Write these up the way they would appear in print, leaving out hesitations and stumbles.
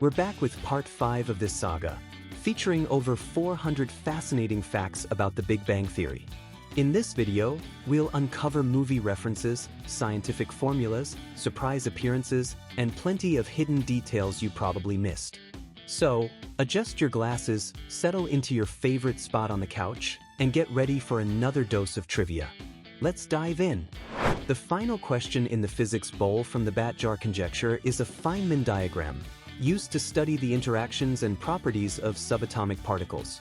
We're back with part 5 of this saga, featuring over 400 fascinating facts about the Big Bang Theory. In this video, we'll uncover movie references, scientific formulas, surprise appearances, and plenty of hidden details you probably missed. So, adjust your glasses, settle into your favorite spot on the couch, and get ready for another dose of trivia. Let's dive in. The final question in the physics bowl from the bat jar conjecture is a Feynman diagram, used to study the interactions and properties of subatomic particles.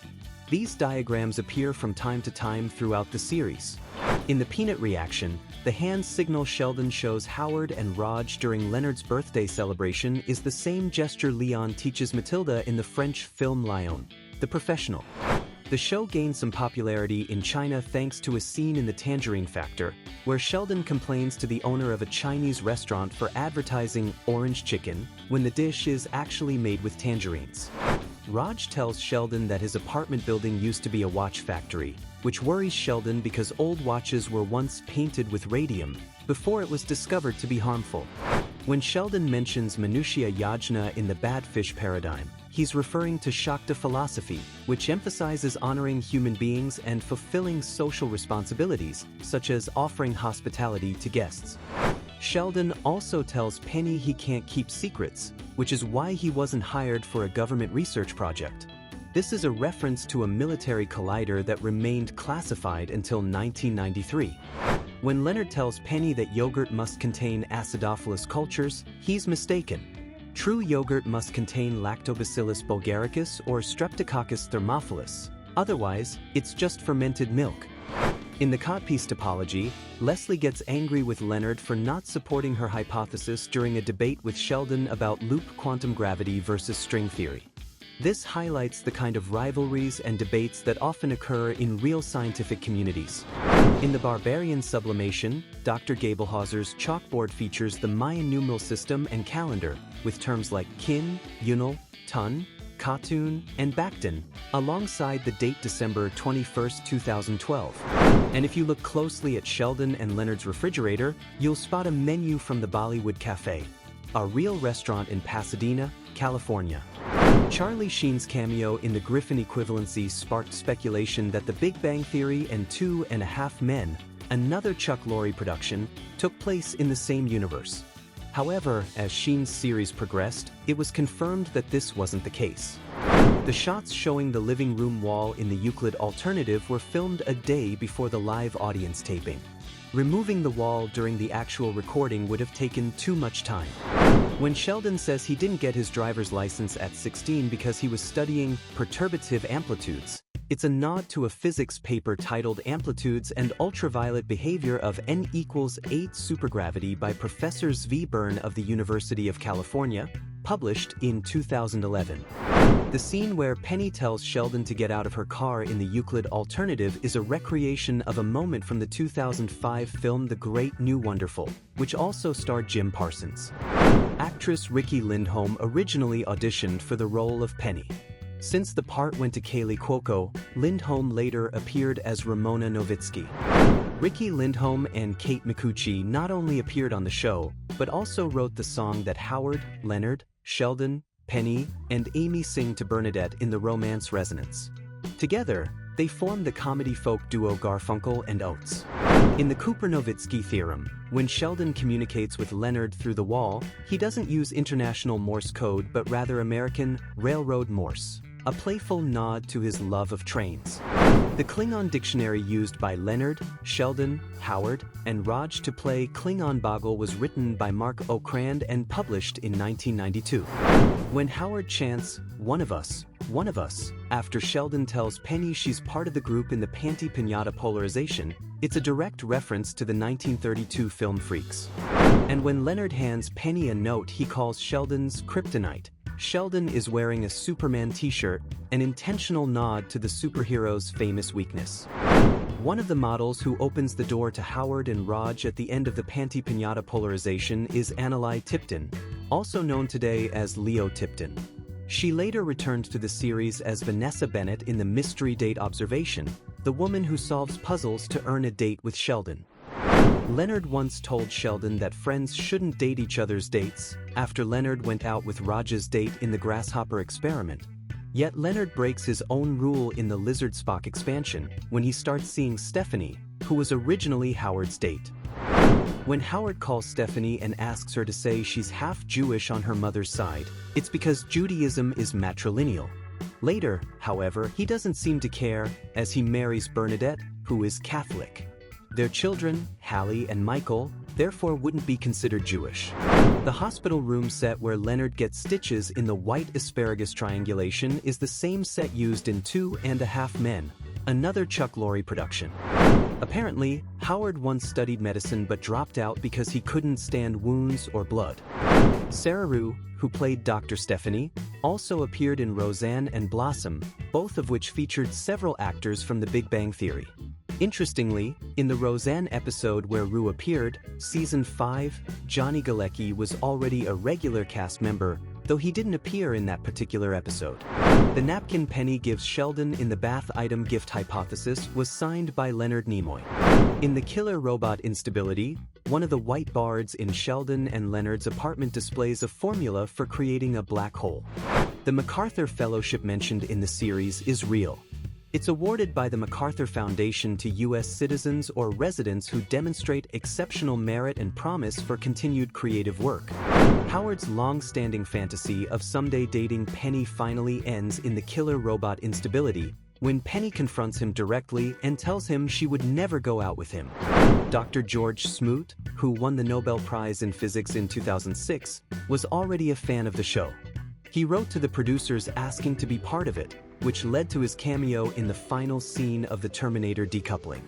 These diagrams appear from time to time throughout the series. In the peanut reaction, the hand signal Sheldon shows Howard and Raj during Leonard's birthday celebration is the same gesture Leon teaches Matilda in the French film Lion, The Professional. The show gained some popularity in China thanks to a scene in The Tangerine Factor, where Sheldon complains to the owner of a Chinese restaurant for advertising orange chicken when the dish is actually made with tangerines. Raj tells Sheldon that his apartment building used to be a watch factory, which worries Sheldon because old watches were once painted with radium before it was discovered to be harmful. When Sheldon mentions Manushya Yajna in the bad fish paradigm, he's referring to Shakta philosophy, which emphasizes honoring human beings and fulfilling social responsibilities, such as offering hospitality to guests. Sheldon also tells Penny he can't keep secrets, which is why he wasn't hired for a government research project. This is a reference to a military collider that remained classified until 1993. When Leonard tells Penny that yogurt must contain acidophilus cultures, he's mistaken. True yogurt must contain Lactobacillus bulgaricus or Streptococcus thermophilus. Otherwise, it's just fermented milk. In the codpiece topology, Leslie gets angry with Leonard for not supporting her hypothesis during a debate with Sheldon about loop quantum gravity versus string theory. This highlights the kind of rivalries and debates that often occur in real scientific communities. In the Barbarian sublimation, Dr. Gablehauser's chalkboard features the Mayan numeral system and calendar, with terms like kin, yunal, tun, Katun, and Baktan, alongside the date December 21, 2012. And if you look closely at Sheldon and Leonard's refrigerator, you'll spot a menu from the Bollywood Cafe, a real restaurant in Pasadena, California. Charlie Sheen's cameo in the Griffin equivalency sparked speculation that The Big Bang Theory and 2.5 Men, another Chuck Lorre production, took place in the same universe. However, as Sheen's series progressed, it was confirmed that this wasn't the case. The shots showing the living room wall in the Euclid alternative were filmed a day before the live audience taping. Removing the wall during the actual recording would have taken too much time. When Sheldon says he didn't get his driver's license at 16 because he was studying perturbative amplitudes, it's a nod to a physics paper titled Amplitudes and Ultraviolet Behavior of N equals 8 Supergravity by Professor Zvi Byrne of the University of California, published in 2011. The scene where Penny tells Sheldon to get out of her car in the Euclid alternative is a recreation of a moment from the 2005 film The Great New Wonderful, which also starred Jim Parsons. Actress Ricki Lindholm originally auditioned for the role of Penny. Since the part went to Kaylee Cuoco, Lindholm later appeared as Ramona Novitsky. Ricki Lindholm and Kate Micucci not only appeared on the show, but also wrote the song that Howard, Leonard, Sheldon, Penny, and Amy sing to Bernadette in the romance Resonance. Together, they form the comedy folk duo Garfunkel and Oates. In the Cooper-Novitsky theorem, when Sheldon communicates with Leonard through the wall, he doesn't use International Morse code but rather American Railroad Morse, a playful nod to his love of trains. The Klingon dictionary used by Leonard, Sheldon, Howard, and Raj to play Klingon Boggle was written by Mark Okrand and published in 1992. When Howard chants, one of us, after Sheldon tells Penny she's part of the group in the Panty Pinata polarization, it's a direct reference to the 1932 film Freaks. And when Leonard hands Penny a note he calls Sheldon's kryptonite, Sheldon is wearing a Superman t-shirt, an intentional nod to the superhero's famous weakness. One of the models who opens the door to Howard and Raj at the end of the Panty Pinata polarization is Annalie Tipton, also known today as Leo Tipton. She later returned to the series as Vanessa Bennett in the Mystery Date Observation, the woman who solves puzzles to earn a date with Sheldon. Leonard once told Sheldon that friends shouldn't date each other's dates, after Leonard went out with Raj's date in the grasshopper experiment. Yet Leonard breaks his own rule in the Lizard Spock expansion when he starts seeing Stephanie, who was originally Howard's date. When Howard calls Stephanie and asks her to say she's half Jewish on her mother's side, it's because Judaism is matrilineal. Later, however, he doesn't seem to care, as he marries Bernadette, who is Catholic. Their children, Hallie and Michael, therefore wouldn't be considered Jewish. The hospital room set where Leonard gets stitches in the white asparagus triangulation is the same set used in 2.5 Men, another Chuck Lorre production. Apparently, Howard once studied medicine but dropped out because he couldn't stand wounds or blood. Sarah Rue, who played Dr. Stephanie, also appeared in Roseanne and Blossom, both of which featured several actors from The Big Bang Theory. Interestingly, in the Roseanne episode where Rue appeared, Season 5, Johnny Galecki was already a regular cast member, though he didn't appear in that particular episode. The napkin Penny gives Sheldon in the bath item gift hypothesis was signed by Leonard Nimoy. In the killer robot instability, one of the white bards in Sheldon and Leonard's apartment displays a formula for creating a black hole. The MacArthur Fellowship mentioned in the series is real. It's awarded by the MacArthur Foundation to U.S. citizens or residents who demonstrate exceptional merit and promise for continued creative work. Howard's long-standing fantasy of someday dating Penny finally ends in the killer robot instability, when Penny confronts him directly and tells him she would never go out with him. Dr. George Smoot, who won the Nobel Prize in Physics in 2006, was already a fan of the show. He wrote to the producers asking to be part of it, which led to his cameo in the final scene of the Terminator decoupling.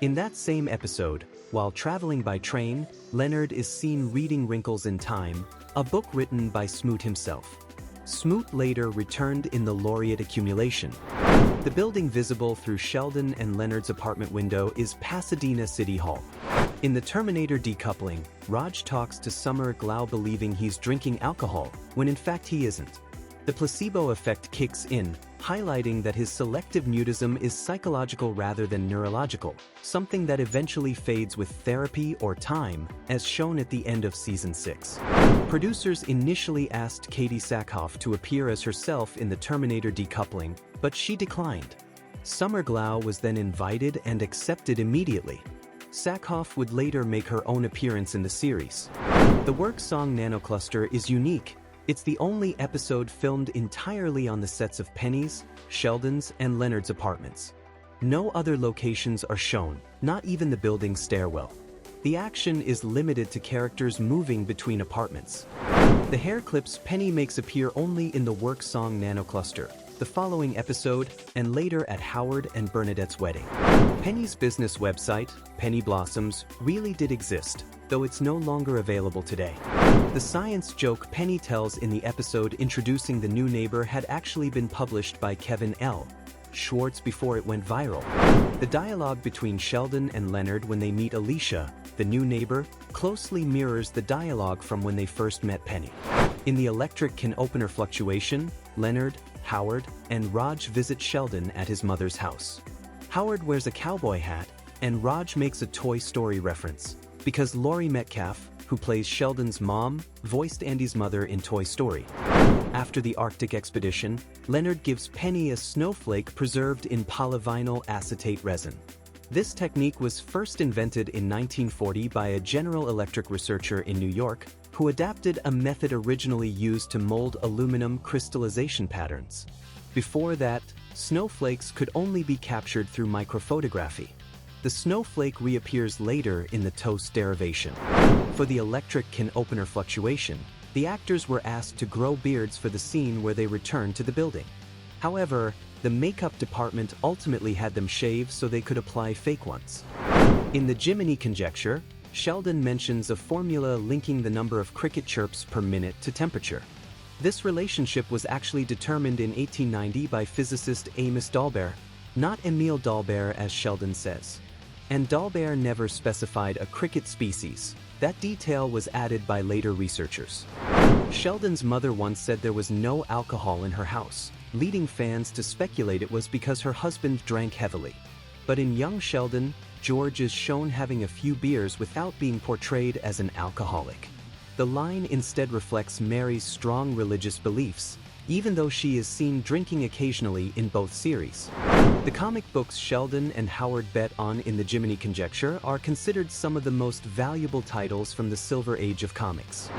In that same episode, while traveling by train, Leonard is seen reading Wrinkles in Time, a book written by Smoot himself. Smoot later returned in the Laureate accumulation. The building visible through Sheldon and Leonard's apartment window is Pasadena City Hall. In the Terminator decoupling, Raj talks to Summer Glau believing he's drinking alcohol, when in fact he isn't. The placebo effect kicks in, highlighting that his selective mutism is psychological rather than neurological, something that eventually fades with therapy or time, as shown at the end of Season 6. Producers initially asked Katie Sackhoff to appear as herself in the Terminator decoupling, but she declined. Summer Glau was then invited and accepted immediately. Sackhoff would later make her own appearance in the series. The work song Nanocluster is unique. It's the only episode filmed entirely on the sets of Penny's, Sheldon's, and Leonard's apartments. No other locations are shown, not even the building's stairwell. The action is limited to characters moving between apartments. The hair clips Penny makes appear only in the work song Nanocluster, the following episode, and later at Howard and Bernadette's wedding. Penny's business website, Penny Blossoms, really did exist, though it's no longer available today. The science joke Penny tells in the episode introducing the new neighbor had actually been published by Kevin L. Schwartz before it went viral. The dialogue between Sheldon and Leonard when they meet Alicia, the new neighbor, closely mirrors the dialogue from when they first met Penny. In the electric can opener fluctuation, Leonard, Howard, and Raj visit Sheldon at his mother's house. Howard wears a cowboy hat, and Raj makes a Toy Story reference, because Laurie Metcalf, who plays Sheldon's mom, voiced Andy's mother in Toy Story. After the Arctic expedition, Leonard gives Penny a snowflake preserved in polyvinyl acetate resin. This technique was first invented in 1940 by a General Electric researcher in New York, who adapted a method originally used to mold aluminum crystallization patterns. Before that, snowflakes could only be captured through microphotography. The snowflake reappears later in the toast derivation. For the electric can opener fluctuation, the actors were asked to grow beards for the scene where they returned to the building. However, the makeup department ultimately had them shave so they could apply fake ones. In the Jiminy conjecture, Sheldon mentions a formula linking the number of cricket chirps per minute to temperature. This relationship was actually determined in 1890 by physicist Amos Dolbear, not Emile Dolbear as Sheldon says. And Dolbear never specified a cricket species. That detail was added by later researchers. Sheldon's mother once said there was no alcohol in her house, leading fans to speculate it was because her husband drank heavily. But in young Sheldon, George is shown having a few beers without being portrayed as an alcoholic. The line instead reflects Mary's strong religious beliefs, even though she is seen drinking occasionally in both series. The comic books Sheldon and Howard bet on in the Jiminy Conjecture are considered some of the most valuable titles from the Silver Age of comics.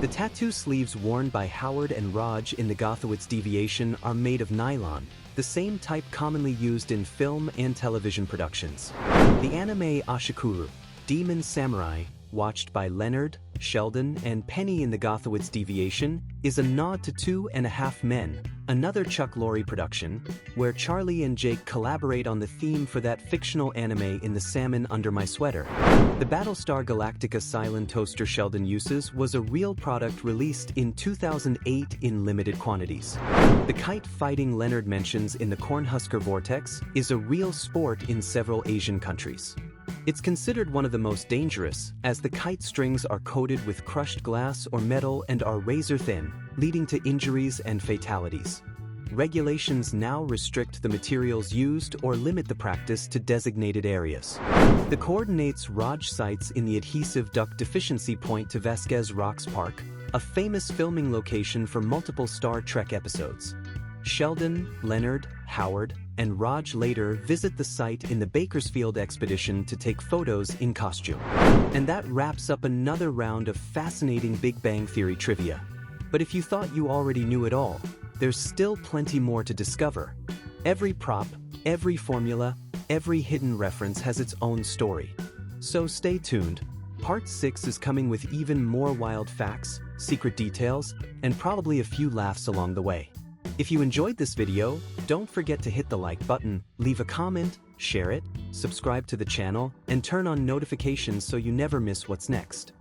The tattoo sleeves worn by Howard and Raj in the Gothowitz deviation are made of nylon, the same type commonly used in film and television productions. The anime Ashikuru, Demon Samurai, watched by Leonard, Sheldon, and Penny in the Gothowitz deviation, is a nod to 2.5 Men, another Chuck Lorre production, where Charlie and Jake collaborate on the theme for that fictional anime in The Salmon Under My Sweater. The Battlestar Galactica Cylon toaster Sheldon uses was a real product released in 2008 in limited quantities. The kite fighting Leonard mentions in the Cornhusker Vortex is a real sport in several Asian countries. It's considered one of the most dangerous, as the kite strings are coated with crushed glass or metal and are razor thin, leading to injuries and fatalities. Regulations now restrict the materials used or limit the practice to designated areas. The coordinates Raj cites in the adhesive duct deficiency point to Vasquez Rocks Park, a famous filming location for multiple Star Trek episodes. Sheldon, Leonard, Howard, and Raj later visit the site in the Bakersfield expedition to take photos in costume. And that wraps up another round of fascinating Big Bang Theory trivia. But if you thought you already knew it all, there's still plenty more to discover. Every prop, every formula, every hidden reference has its own story. So stay tuned. Part 6 is coming with even more wild facts, secret details, and probably a few laughs along the way. If you enjoyed this video, don't forget to hit the like button, leave a comment, share it, subscribe to the channel, and turn on notifications so you never miss what's next.